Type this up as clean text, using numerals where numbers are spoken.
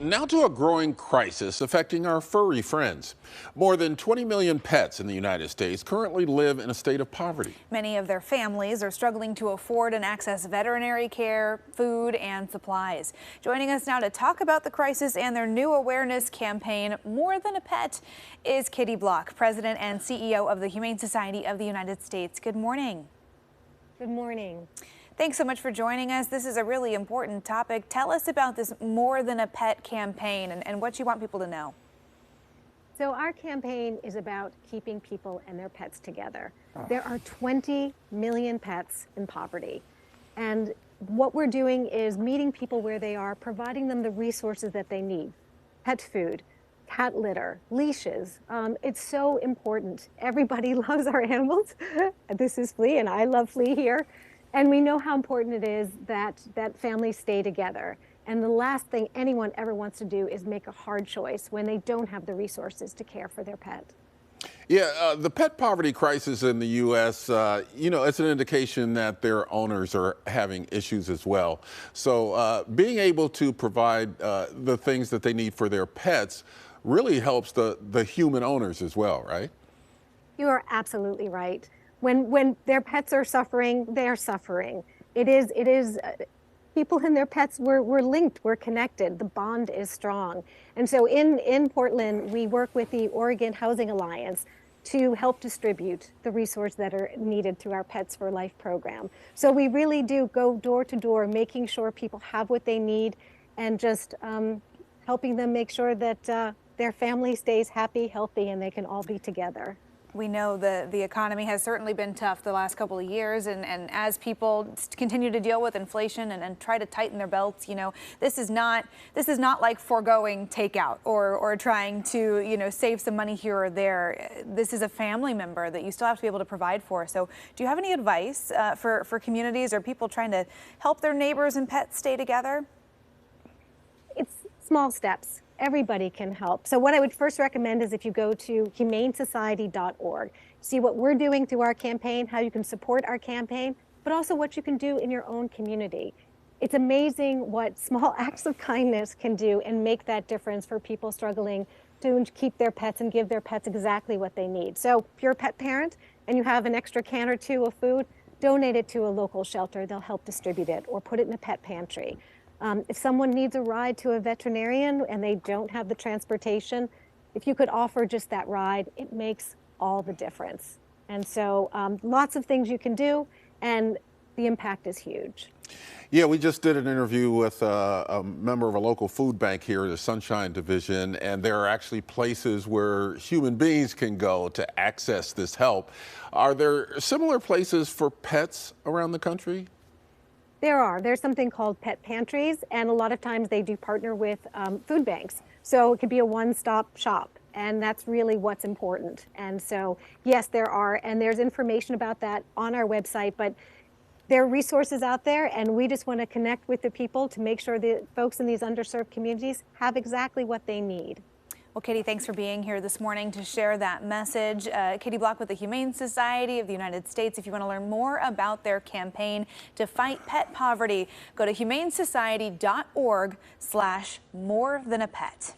Now to a growing crisis affecting our furry friends. More than 20 million pets in the United States currently live in a state of poverty. Many of their families are struggling to afford and access veterinary care, food, and supplies. Joining us now to talk about the crisis and their new awareness campaign, More Than a Pet, is Kitty Block, President and CEO of the Humane Society of the United States. Good morning. Good morning. Thanks so much for joining us. This is a really important topic. Tell us about this More Than a Pet campaign and what you want people to know. So our campaign is about keeping people and their pets together. There are 20 million pets in poverty. And what we're doing is meeting people where they are, providing them the resources that they need. Pet food, cat litter, leashes. It's so important. Everybody loves our animals. This is Flea, and I love Flea here. And we know how important it is that families stay together. And the last thing anyone ever wants to do is make a hard choice when they don't have the resources to care for their pet. Yeah, the pet poverty crisis in the U.S., it's an indication that their owners are having issues as well. So being able to provide the things that they need for their pets really helps the human owners as well, right? You are absolutely right. When their pets are suffering, they're suffering. It is people and their pets, we're linked, we're connected. The bond is strong. And so in Portland, we work with the Oregon Housing Alliance to help distribute the resources that are needed through our Pets for Life program. So we really do go door to door, making sure people have what they need and just helping them make sure that their family stays happy, healthy, and they can all be together. We know the economy has certainly been tough the last couple of years, and as people continue to deal with inflation and try to tighten their belts, this is not like foregoing takeout or trying to save some money here or there. This is a family member that you still have to be able to provide for. So do you have any advice for communities or people trying to help their neighbors and pets stay together? It's small steps. Everybody can help. So what I would first recommend is if you go to humanesociety.org, see what we're doing through our campaign, how you can support our campaign, but also what you can do in your own community. It's amazing what small acts of kindness can do and make that difference for people struggling to keep their pets and give their pets exactly what they need. So if you're a pet parent and you have an extra can or two of food, donate it to a local shelter. They'll help distribute it, or put it in a pet pantry. If someone needs a ride to a veterinarian and they don't have the transportation, if you could offer just that ride, it makes all the difference. And so lots of things you can do, and the impact is huge. Yeah, we just did an interview with a member of a local food bank here, the Sunshine Division, and there are actually places where human beings can go to access this help. Are there similar places for pets around the country? There's something called pet pantries, and a lot of times they do partner with food banks. So it could be a one-stop shop, and that's really what's important. And so, yes, there are, and there's information about that on our website, but there are resources out there, and we just want to connect with the people to make sure that folks in these underserved communities have exactly what they need. Well, Kitty, thanks for being here this morning to share that message. Kitty Block with the Humane Society of the United States. If you want to learn more about their campaign to fight pet poverty, go to humanesociety.org/morethanapet.